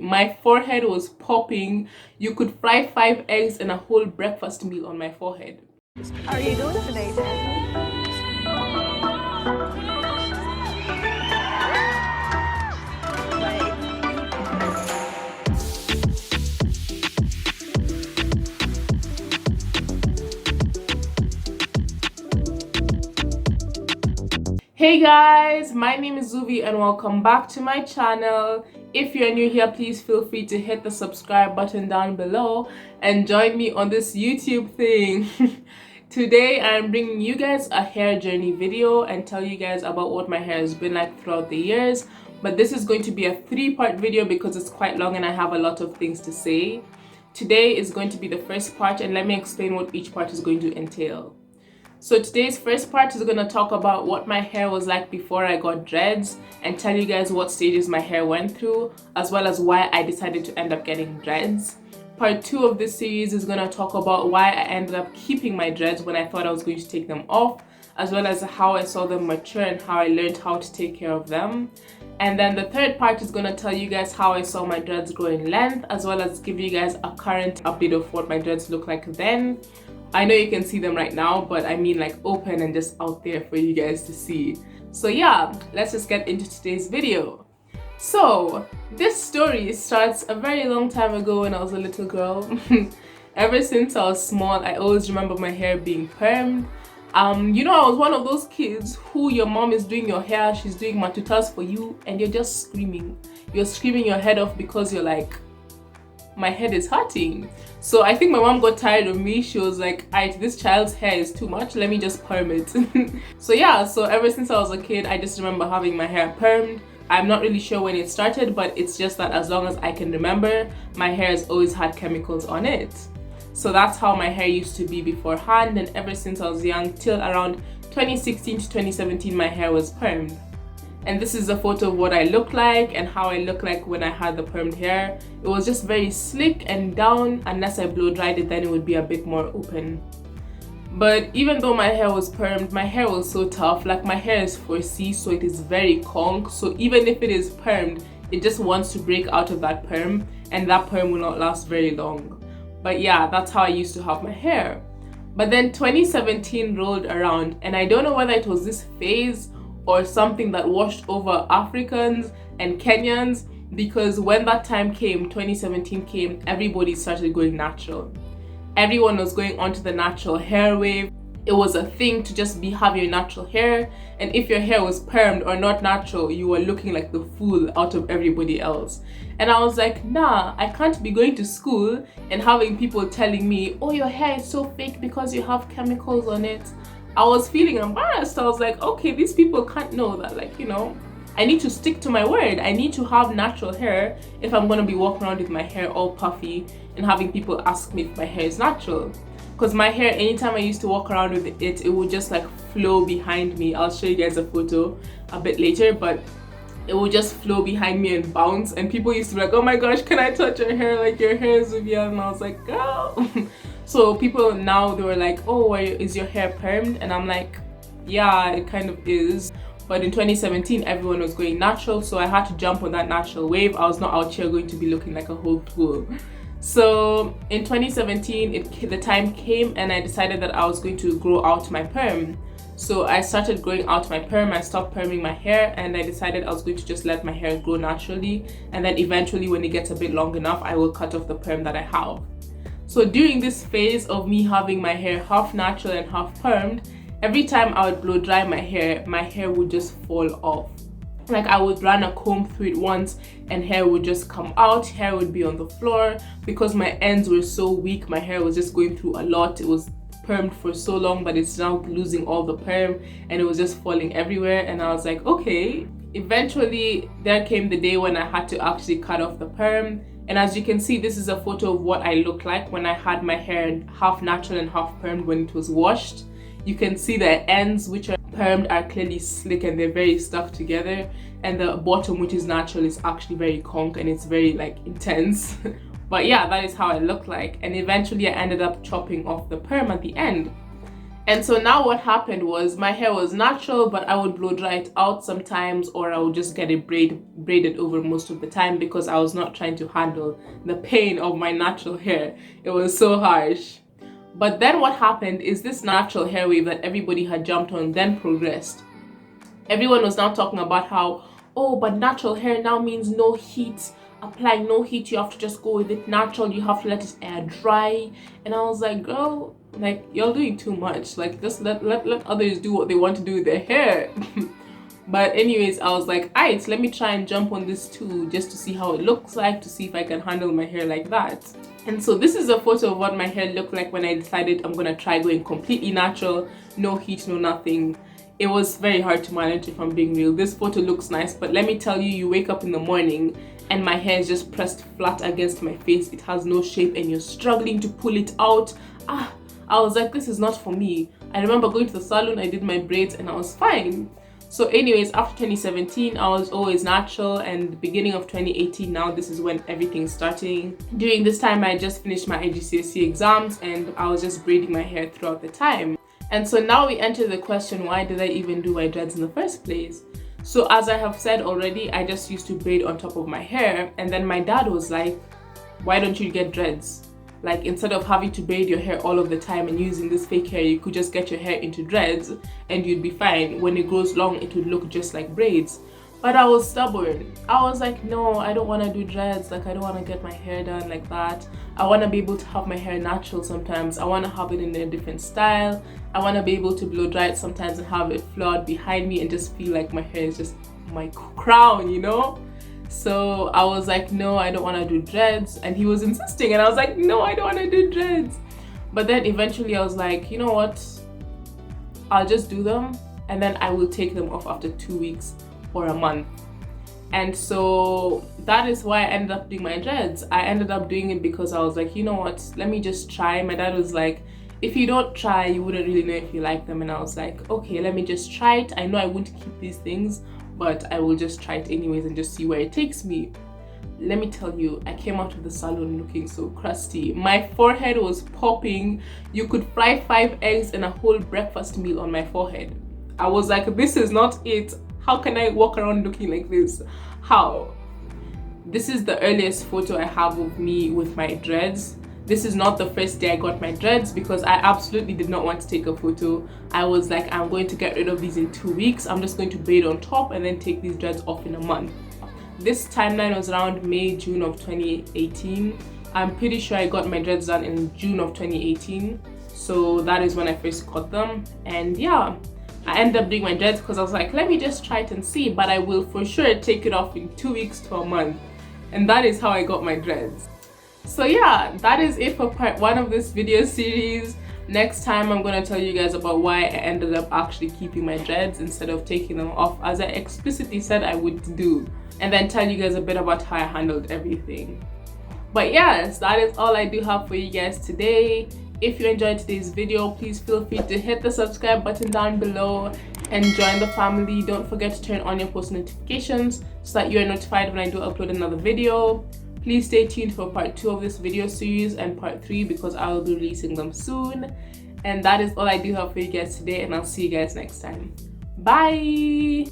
My forehead was popping. You could fry 5 eggs and a whole breakfast meal on my forehead. Are you doing today, Jasmine? Hey guys, my name is Zuvi and welcome back to my channel. If you're new here, please feel free to hit the subscribe button down below and join me on this YouTube thing. Today I'm bringing you guys a hair journey video and tell you guys about what my hair has been like throughout the years. But this is going to be a 3-part video because it's quite long and I have a lot of things to say. Today is going to be the first part and let me explain what each part is going to entail. So today's first part is going to talk about what my hair was like before I got dreads and tell you guys what stages my hair went through, as well as why I decided to end up getting dreads. Part 2 of this series is going to talk about why I ended up keeping my dreads when I thought I was going to take them off, as well as how I saw them mature and how I learned how to take care of them. And then the third part is going to tell you guys how I saw my dreads grow in length, as well as give you guys a current update of what my dreads look like then. I know you can see them right now, but I mean like open and just out there for you guys to see. So yeah, let's just get into today's video. So this story starts a very long time ago when I was a little girl. Ever since I was small, I always remember my hair being permed. You know, I was one of those kids who your mom is doing your hair, she's doing matutas for you, and you're just screaming. You're screaming your head off because you're like, my head is hurting. So I think my mom got tired of me. She was like, alright, this child's hair is too much, let me just perm it. So yeah, so ever since I was a kid, I just remember having my hair permed. I'm not really sure when it started, but it's just that as long as I can remember, my hair has always had chemicals on it. So that's how my hair used to be beforehand, and ever since I was young till around 2016 to 2017 my hair was permed. And this is a photo of what I look like and how I look like when I had the permed hair. It was just very slick and down. Unless I blow dried it, then it would be a bit more open. But even though my hair was permed, my hair was so tough. Like, my hair is 4C, so it is very conk. So even if it is permed, it just wants to break out of that perm, and that perm will not last very long. But yeah, that's how I used to have my hair. But then 2017 rolled around, and I don't know whether it was this phase or something that washed over Africans and Kenyans, because when that time came, 2017 came, everybody started going natural. Everyone was going onto the natural hair wave. It was a thing to just have your natural hair, and if your hair was permed or not natural, you were looking like the fool out of everybody else. And I was like, nah, I can't be going to school and having people telling me, oh, your hair is so fake because you have chemicals on it. I was feeling embarrassed. I was like, okay, these people can't know that, like, you know, I need to stick to my word. I need to have natural hair if I'm gonna be walking around with my hair all puffy and having people ask me if my hair is natural. Because my hair, anytime I used to walk around with it, it would just like flow behind me. I'll show you guys a photo a bit later, but it would just flow behind me and bounce, and people used to be like, oh my gosh, can I touch your hair? Like, your hair is Zuvia. And I was like, girl. So people now, they were like, oh, is your hair permed? And I'm like, yeah, it kind of is. But in 2017, everyone was going natural, so I had to jump on that natural wave. I was not out here going to be looking like a whole fool. So in 2017, the time came and I decided that I was going to grow out my perm. So I started growing out my perm. I stopped perming my hair and I decided I was going to just let my hair grow naturally, and then eventually when it gets a bit long enough, I will cut off the perm that I have. So during this phase of me having my hair half natural and half permed, every time I would blow dry my hair would just fall off. Like, I would run a comb through it once and hair would just come out, hair would be on the floor. Because my ends were so weak, my hair was just going through a lot. It was permed for so long, but it's now losing all the perm and it was just falling everywhere. And I was like, okay. Eventually there came the day when I had to actually cut off the perm. And as you can see, this is a photo of what I looked like when I had my hair half natural and half permed when it was washed. You can see the ends, which are permed, are clearly slick and they're very stuck together, and the bottom, which is natural, is actually very conk and it's very like intense. But yeah, that is how I look like. And eventually I ended up chopping off the perm at the end. And so now what happened was my hair was natural, but I would blow dry it out sometimes, or I would just get it braided over most of the time because I was not trying to handle the pain of my natural hair. It was so harsh. But then what happened is this natural hair wave that everybody had jumped on then progressed. Everyone was now talking about how, oh, but natural hair now means no heat. Applying no heat, you have to just go with it natural, you have to let it air dry. And I was like, girl, like, you're doing too much. Like, just let others do what they want to do with their hair. But anyways, I was like, alright, let me try and jump on this too, just to see how it looks like, to see if I can handle my hair like that. And so this is a photo of what my hair looked like when I decided I'm gonna try going completely natural, no heat, no nothing. It was very hard to manage, if I'm being real. This photo looks nice, but let me tell you, you wake up in the morning and my hair is just pressed flat against my face. It has no shape and you're struggling to pull it out. I was like, this is not for me. I remember going to the salon, I did my braids and I was fine. So anyways, after 2017, I was always natural, and beginning of 2018, now this is when everything's starting. During this time, I just finished my IGCSE exams and I was just braiding my hair throughout the time. And so now we enter the question, why did I even do my dreads in the first place? So as I have said already, I just used to braid on top of my hair, and then my dad was like, why don't you get dreads? Like, instead of having to braid your hair all of the time and using this fake hair, you could just get your hair into dreads and you'd be fine. When it grows long, it would look just like braids. But I was stubborn. I was like, no, I don't want to do dreads. Like, I don't want to get my hair done like that. I want to be able to have my hair natural sometimes. I want to have it in a different style. I want to be able to blow dry it sometimes and have it flowed behind me and just feel like my hair is just my crown, you know? So I was like, no, I don't want to do dreads. And he was insisting and I was like, no, I don't want to do dreads. But then eventually I was like, you know what? I'll just do them and then I will take them off after 2 weeks or a month. And so that is why I ended up doing my dreads. I ended up doing it because I was like, you know what? Let me just try. My dad was like, if you don't try, you wouldn't really know if you like them. And I was like, okay, let me just try it. I know I won't keep these things, but I will just try it anyways and just see where it takes me. Let me tell you, I came out of the salon looking so crusty. My forehead was popping. You could fry 5 eggs and a whole breakfast meal on my forehead. I was like, this is not it. How can I walk around looking like this? How? This is the earliest photo I have of me with my dreads. This is not the first day I got my dreads because I absolutely did not want to take a photo. I was like, I'm going to get rid of these in 2 weeks. I'm just going to braid on top and then take these dreads off in a month. This timeline was around May, June of 2018. I'm pretty sure I got my dreads done in June of 2018. So that is when I first got them. And yeah, I ended up doing my dreads because I was like, let me just try it and see, but I will for sure take it off in 2 weeks to a month. And that is how I got my dreads. So yeah, that is it for part 1 of this video series. Next time I'm going to tell you guys about why I ended up actually keeping my dreads instead of taking them off, as I explicitly said I would do. And then tell you guys a bit about how I handled everything. But yes, that is all I do have for you guys today. If you enjoyed today's video, please feel free to hit the subscribe button down below and join the family. Don't forget to turn on your post notifications so that you are notified when I do upload another video. Please stay tuned for part 2 of this video series and part 3 because I will be releasing them soon. And that is all I do have for you guys today, and I'll see you guys next time. Bye!